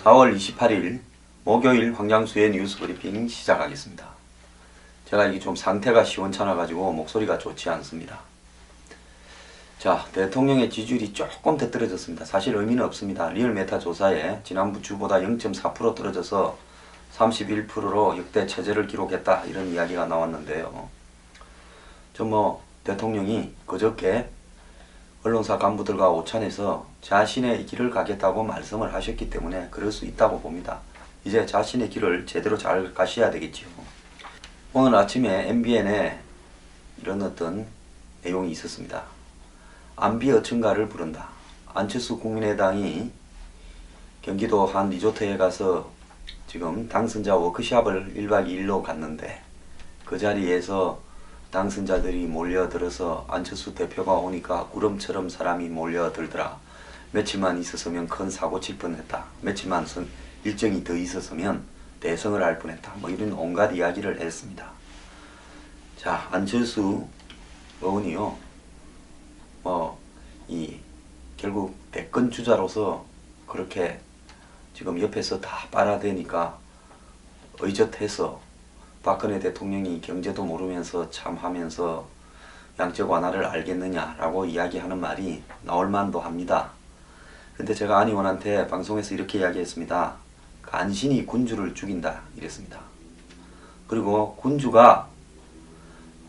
4월 28일 목요일 황장수의 뉴스 브리핑 시작하겠습니다. 제가 이게 좀 상태가 시원찮아가지고 목소리가 좋지 않습니다. 자, 대통령의 지지율이 조금 더 떨어졌습니다. 사실 의미는 없습니다. 리얼메타 조사에 지난주 주보다 0.4% 떨어져서 31%로 역대 최저를 기록했다 이런 이야기가 나왔는데요. 대통령이 그저께 언론사 간부들과 오찬에서 자신의 길을 가겠다고 말씀을 하셨기 때문에 그럴 수 있다고 봅니다. 이제 자신의 길을 제대로 잘 가셔야 되겠지요. 오늘 아침에 MBN에 이런 어떤 내용이 있었습니다. 안비 어천가를 부른다. 안철수 국민의당이 경기도 한 리조트에 가서 지금 당선자 워크숍을 1박 2일로 갔는데 그 자리에서 당선자들이 몰려들어서 안철수 대표가 오니까 구름처럼 사람이 몰려들더라. 며칠만 있었으면 큰 사고 칠 뻔했다. 며칠만 일정이 더 있었으면 대성을 할 뻔했다. 이런 온갖 이야기를 했습니다. 자, 안철수 의원이요. 결국 대권 주자로서 그렇게 지금 옆에서 다 빨아대니까 의젓해서 박근혜 대통령이 경제도 모르면서 참 하면서 양적 완화를 알겠느냐라고 이야기하는 말이 나올 만도 합니다. 근데 제가 안 의원한테 방송에서 이렇게 이야기했습니다. 간신히 군주를 죽인다 이랬습니다. 그리고 군주가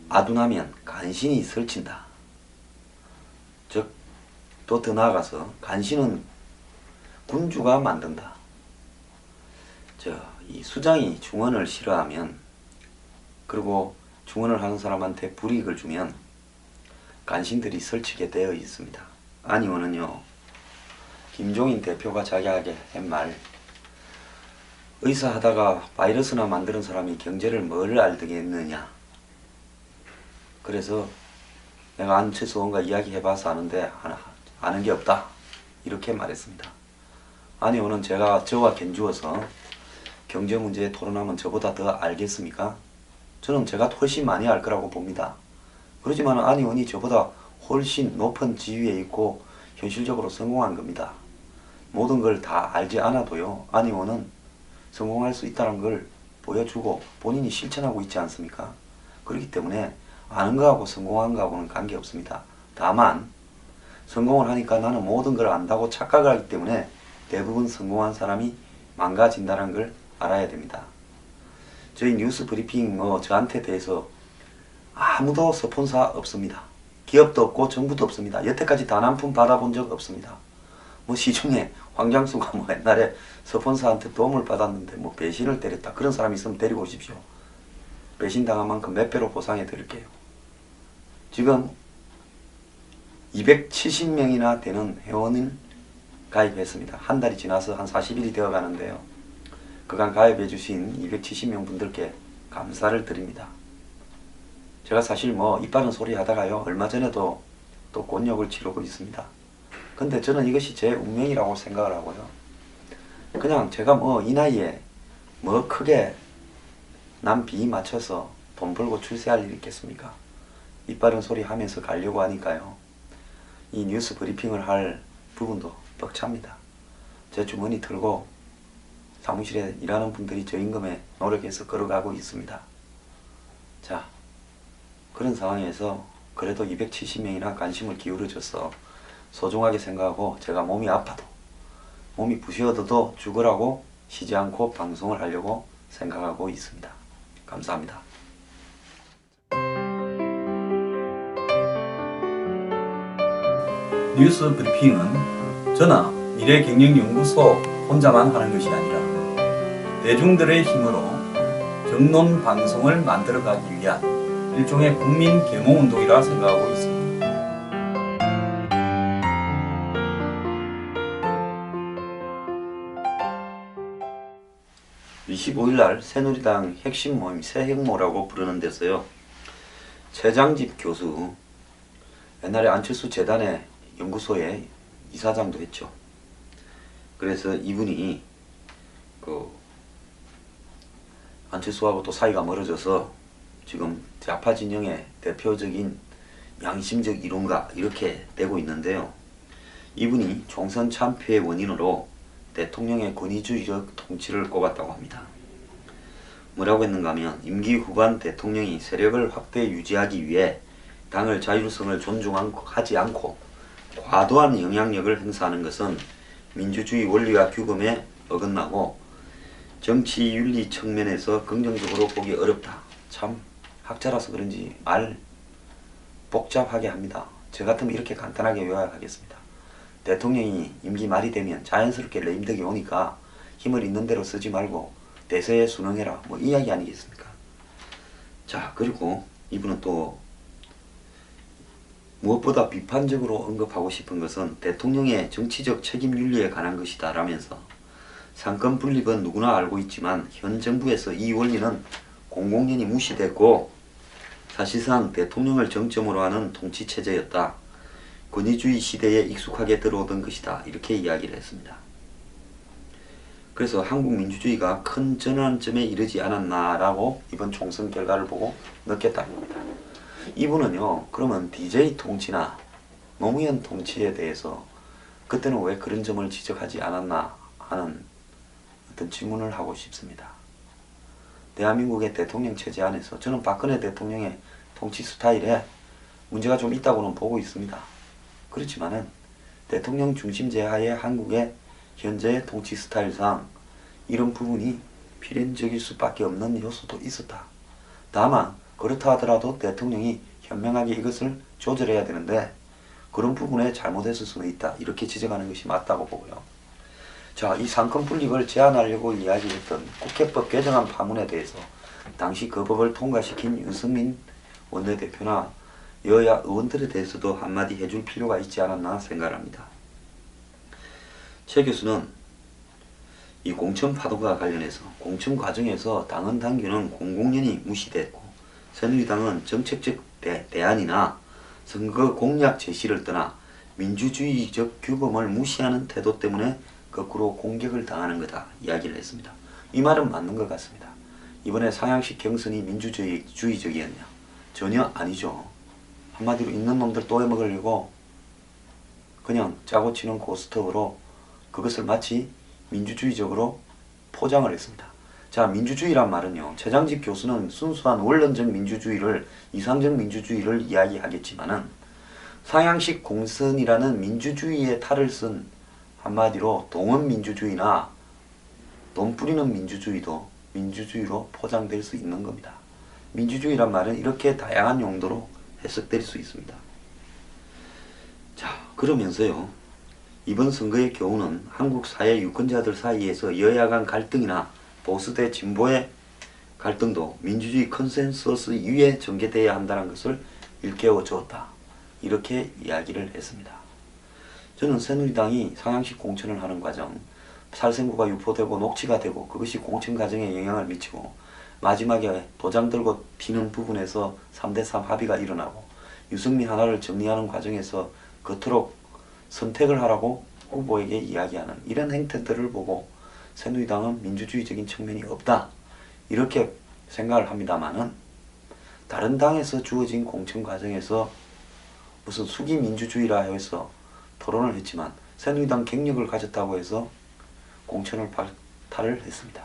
아둔하면 간신히 설친다. 즉, 또 더 나아가서 간신은 군주가 만든다. 이 수장이 중언을 싫어하면 그리고 중언을 하는 사람한테 불이익을 주면 간신들이 설치게 되어 있습니다. 안 의원은요, 김종인 대표가 자기에게 한 말, 의사하다가 바이러스나 만드는 사람이 경제를 뭘 알겠느냐. 그래서 내가 안철수 의원과 이야기해봐서 아는데 아는 게 없다. 이렇게 말했습니다. 안 의원은 저와 견주어서 경제 문제에 토론하면 저보다 더 알겠습니까? 저는 제가 훨씬 많이 알 거라고 봅니다. 그렇지만 안 의원이 저보다 훨씬 높은 지위에 있고 현실적으로 성공한 겁니다. 모든 걸 다 알지 않아도요, 안 의원은 성공할 수 있다는 걸 보여주고 본인이 실천하고 있지 않습니까? 그렇기 때문에 아는 거하고 성공한 거하고는 관계없습니다. 다만 성공을 하니까 나는 모든 걸 안다고 착각을 하기 때문에 대부분 성공한 사람이 망가진다는 걸 알아야 됩니다. 저희 뉴스 브리핑 저한테 대해서 아무도 스폰서 없습니다. 기업도 없고 정부도 없습니다. 여태까지 단 한 푼 받아본 적 없습니다. 시중에 황장수가 옛날에 스폰서한테 도움을 받았는데 배신을 때렸다. 그런 사람이 있으면 데리고 오십시오. 배신당한 만큼 몇 배로 보상해 드릴게요. 지금 270명이나 되는 회원을 가입했습니다. 한 달이 지나서 한 40일이 되어 가는데요. 그간 가입해 주신 270명 분들께 감사를 드립니다. 제가 사실 입 바른 소리 하다가요, 얼마 전에도 또 곤욕을 치르고 있습니다. 근데 저는 이것이 제 운명이라고 생각을 하고요. 그냥 제가 이 나이에 크게 남 비위 맞춰서 돈 벌고 출세할 일이 있겠습니까? 입 바른 소리 하면서 가려고 하니까요. 이 뉴스 브리핑을 할 부분도 벅찹니다. 제 주머니 들고 사무실에 일하는 분들이 저 임금에 노력해서 걸어가고 있습니다. 자, 그런 상황에서 그래도 270명이나 관심을 기울여줘서 소중하게 생각하고 제가 몸이 아파도 몸이 부시어도 죽으라고 쉬지 않고 방송을 하려고 생각하고 있습니다. 감사합니다. 뉴스 브리핑은 저나 미래경영연구소 혼자만 하는 것이 아니라 대중들의 힘으로 정론 방송을 만들어가기 위한 일종의 국민 계몽운동이라 생각하고 있습니다. 25일날 새누리당 핵심 모임 새핵모라고 부르는 데서요, 최장집 교수, 옛날에 안철수 재단의 연구소의 이사장도 했죠. 그래서 이분이 안철수하고 또 사이가 멀어져서 지금 좌파 진영의 대표적인 양심적 이론가 이렇게 되고 있는데요. 이분이 총선 참패의 원인으로 대통령의 권위주의적 통치를 꼽았다고 합니다. 뭐라고 했는가 하면 임기 후반 대통령이 세력을 확대 유지하기 위해 당을 자율성을 존중하지 않고 과도한 영향력을 행사하는 것은 민주주의 원리와 규범에 어긋나고 정치 윤리 측면에서 긍정적으로 보기 어렵다. 참 학자라서 그런지 말 복잡하게 합니다. 저 같으면 이렇게 간단하게 요약하겠습니다. 대통령이 임기 말이 되면 자연스럽게 레임덕이 오니까 힘을 있는 대로 쓰지 말고 대세에 순응해라. 뭐 이야기 아니겠습니까? 자, 그리고 이분은 또 무엇보다 비판적으로 언급하고 싶은 것은 대통령의 정치적 책임 윤리에 관한 것이다 라면서 상권 분립은 누구나 알고 있지만 현 정부에서 이 원리는 공공연히 무시됐고 사실상 대통령을 정점으로 하는 통치체제였다. 권위주의 시대에 익숙하게 들어오던 것이다. 이렇게 이야기를 했습니다. 그래서 한국 민주주의가 큰 전환점에 이르지 않았나라고 이번 총선 결과를 보고 느꼈다는 겁니다. 이분은요, 그러면 DJ 통치나 노무현 통치에 대해서 그때는 왜 그런 점을 지적하지 않았나 하는 어떤 질문을 하고 싶습니다. 대한민국의 대통령 체제 안에서 저는 박근혜 대통령의 통치 스타일에 문제가 좀 있다고는 보고 있습니다. 그렇지만은 대통령 중심제 하에 한국의 현재의 통치 스타일상 이런 부분이 필연적일 수밖에 없는 요소도 있었다. 다만 그렇다 하더라도 대통령이 현명하게 이것을 조절해야 되는데 그런 부분에 잘못했을 수는 있다. 이렇게 지적하는 것이 맞다고 보고요. 자, 이 상권 분립을 제한하려고 이야기했던 국회법 개정안 파문에 대해서 당시 그 법을 통과시킨 유승민 원내대표나 여야 의원들에 대해서도 한마디 해줄 필요가 있지 않았나 생각합니다. 최 교수는 이 공천 파도가 관련해서 공천 과정에서 당헌 당규는 공공연히 무시됐고 새누리당은 정책적 대안이나 선거 공약 제시를 떠나 민주주의적 규범을 무시하는 태도 때문에 거꾸로 공격을 당하는 거다 이야기를 했습니다. 이 말은 맞는 것 같습니다. 이번에 상향식 경선이 민주주의적이었냐? 전혀 아니죠. 한마디로 있는 놈들 또 해먹으려고 그냥 짜고 치는 고스톱으로 그것을 마치 민주주의적으로 포장을 했습니다. 자, 민주주의란 말은요, 최장집 교수는 순수한 원론적 민주주의를, 이상적 민주주의를 이야기하겠지만은 상향식 공선이라는 민주주의의 탈을 쓴 한마디로 동원민주주의나 돈 뿌리는 민주주의도 민주주의로 포장될 수 있는 겁니다. 민주주의란 말은 이렇게 다양한 용도로 해석될 수 있습니다. 자, 그러면서요, 이번 선거의 경우는 한국 사회 유권자들 사이에서 여야 간 갈등이나 보수 대 진보의 갈등도 민주주의 컨센서스 위에 전개되어야 한다는 것을 일깨워 주었다. 이렇게 이야기를 했습니다. 저는 새누리당이 상향식 공천을 하는 과정, 살생부가 유포되고 녹취가 되고 그것이 공천 과정에 영향을 미치고 마지막에 도장 들고 튀는 부분에서 3대3 합의가 일어나고 유승민 하나를 정리하는 과정에서 그토록 선택을 하라고 후보에게 이야기하는 이런 행태들을 보고 새누리당은 민주주의적인 측면이 없다 이렇게 생각을 합니다만은 다른 당에서 주어진 공천 과정에서 무슨 수기 민주주의라 해서 토론을 했지만 새누리당 객력을 가졌다고 해서 공천을 발탈을 했습니다.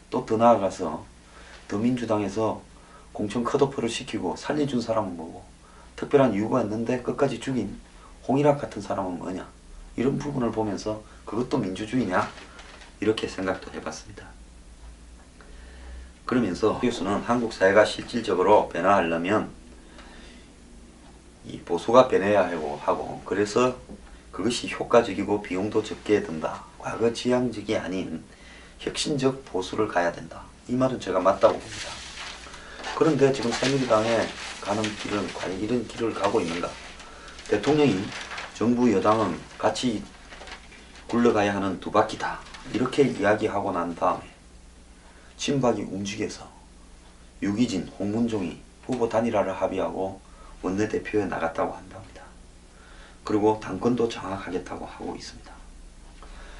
또 더 나아가서 더민주당에서 공천 컷오프를 시키고 살려준 사람은 뭐고 특별한 이유가 있는데 끝까지 죽인 홍일학 같은 사람은 뭐냐 이런 부분을 보면서 그것도 민주주의냐 이렇게 생각도 해봤습니다. 그러면서 교수는 한국 사회가 실질적으로 변화하려면 이 보수가 변해야 하고 그래서 그것이 효과적이고 비용도 적게 든다. 과거 지향적이 아닌 혁신적 보수를 가야 된다. 이 말은 제가 맞다고 봅니다. 그런데 지금 새누리당에 가는 길은 과연 이런 길을 가고 있는가? 대통령이 정부 여당은 같이 굴러가야 하는 두 바퀴다. 이렇게 이야기하고 난 다음에 친박이 움직여서 유기진, 홍문종이 후보 단일화를 합의하고 원내대표에 나갔다고 한답니다. 그리고 당권도 장악하겠다고 하고 있습니다.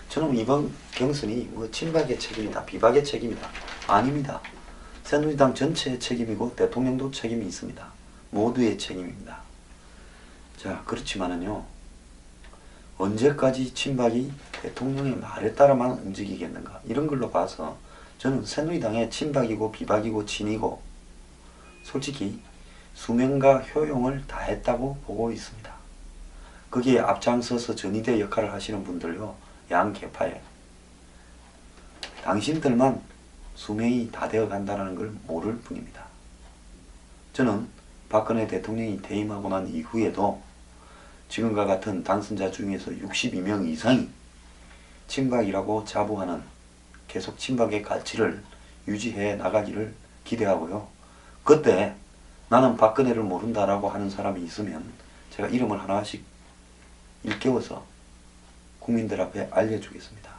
저는 이번 경선이 뭐 친박의 책임이다, 비박의 책임이다. 아닙니다. 새누리당 전체의 책임이고 대통령도 책임이 있습니다. 모두의 책임입니다. 자, 그렇지만은요, 언제까지 친박이 대통령의 말에 따라만 움직이겠는가, 이런 걸로 봐서 저는 새누리당의 친박이고 비박이고 친이고 솔직히 수명과 효용을 다했다고 보고 있습니다. 거기에 앞장서서 전위대 역할을 하시는 분들요, 양 개파에 당신들만 수명이 다 되어 간다는 걸 모를 뿐입니다. 저는 박근혜 대통령이 퇴임하고 난 이후에도 지금과 같은 당선자 중에서 62명 이상이 친박이라고 자부하는, 계속 친박의 가치를 유지해 나가기를 기대하고요. 그때 나는 박근혜를 모른다라고 하는 사람이 있으면 제가 이름을 하나씩 일깨워서 국민들 앞에 알려주겠습니다.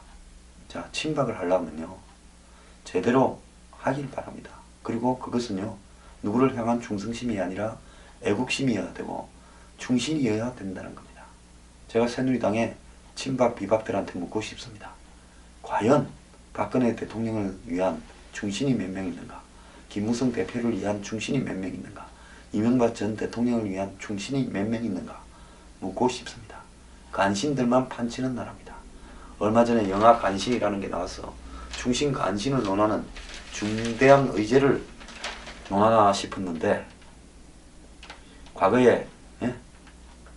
자, 친박을 하려면요, 제대로 하길 바랍니다. 그리고 그것은요, 누구를 향한 충성심이 아니라 애국심이어야 되고 충신이어야 된다는 겁니다. 제가 새누리당의 친박 비박들한테 묻고 싶습니다. 과연 박근혜 대통령을 위한 충신이 몇 명 있는가? 김무성 대표를 위한 충신이 몇 명 있는가? 이명박 전 대통령을 위한 충신이 몇 명 있는가? 묻고 싶습니다. 간신들만 판치는 나라입니다. 얼마 전에 영화 간신이라는 게 나와서 충신 간신을 논하는 중대한 의제를 논하나 싶었는데, 과거에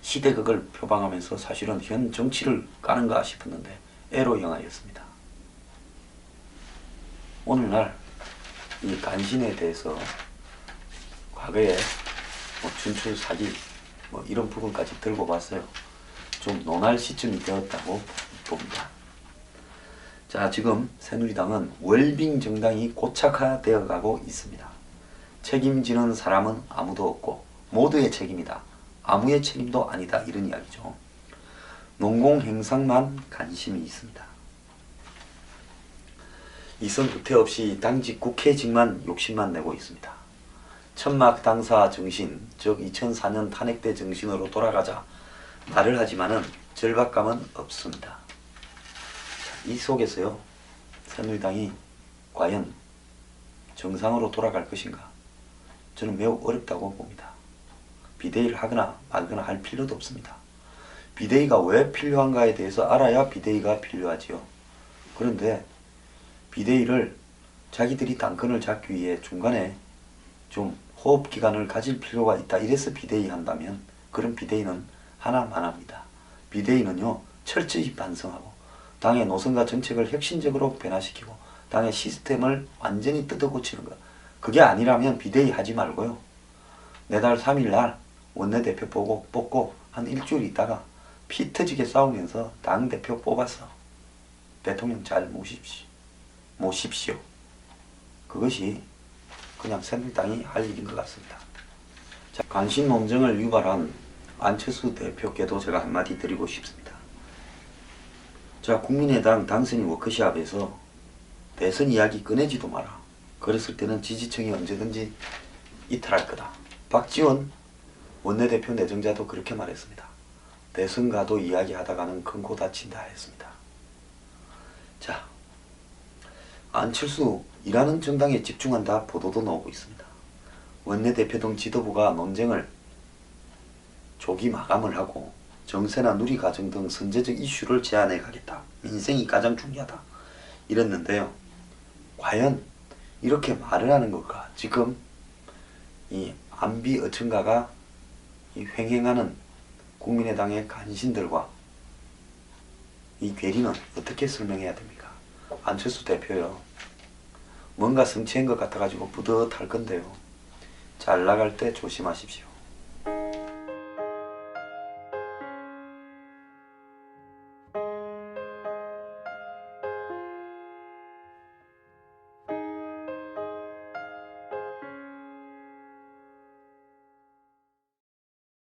시대극을 표방하면서 사실은 현 정치를 까는가 싶었는데 에로 영화였습니다. 오늘날 이 간신에 대해서 과거에 춘추 사기 이런 부분까지 들고 봤어요. 좀 논할 시점이 되었다고 봅니다. 자, 지금 새누리당은 웰빙 정당이 고착화되어 가고 있습니다. 책임지는 사람은 아무도 없고 모두의 책임이다, 아무의 책임도 아니다, 이런 이야기죠. 농공행상만 관심이 있습니다. 이선 후퇴 없이 당직 국회직만 욕심만 내고 있습니다. 천막 당사 정신, 즉 2004년 탄핵 때 정신으로 돌아가자 말을 하지만은 절박감은 없습니다. 이 속에서요, 새누리당이 과연 정상으로 돌아갈 것인가? 저는 매우 어렵다고 봅니다. 비대위를 하거나 말거나 할 필요도 없습니다. 비대위가 왜 필요한가에 대해서 알아야 비대위가 필요하지요. 그런데 비대위를 자기들이 당권을 잡기 위해 중간에 좀 호흡 기간을 가질 필요가 있다, 이래서 비대위 한다면 그런 비대위는 하나만 합니다. 비대위는요, 철저히 반성하고 당의 노선과 정책을 혁신적으로 변화시키고 당의 시스템을 완전히 뜯어고치는 것, 그게 아니라면 비대위 하지 말고요, 내달 3일날 원내대표 뽑고 한 일주일 있다가 피 터지게 싸우면서 당대표 뽑아서 대통령 잘 모십시오. 그것이 그냥 새누리당이 할 일인 것 같습니다. 자, 관심 논쟁을 유발한 안철수 대표께도 제가 한마디 드리고 싶습니다. 자, 국민의당 당선인 워크숍에서 대선 이야기 꺼내지도 마라. 그랬을 때는 지지층이 언제든지 이탈할 거다. 박지원 원내대표 내정자도 그렇게 말했습니다. 대선가도 이야기하다가는 큰 코 다친다 했습니다. 자, 안철수 일하는 정당에 집중한다 보도도 나오고 있습니다. 원내대표 등 지도부가 논쟁을 조기 마감을 하고 정세나 누리과정 등 선제적 이슈를 제안해 가겠다. 민생이 가장 중요하다. 이랬는데요. 과연 이렇게 말을 하는 걸까? 지금 이 안비 어천가가 이 횡행하는 국민의당의 간신들과 이 괴리는 어떻게 설명해야 됩니까? 안철수 대표요, 뭔가 성취한 것 같아가지고 뿌듯할 건데요, 잘 나갈 때 조심하십시오.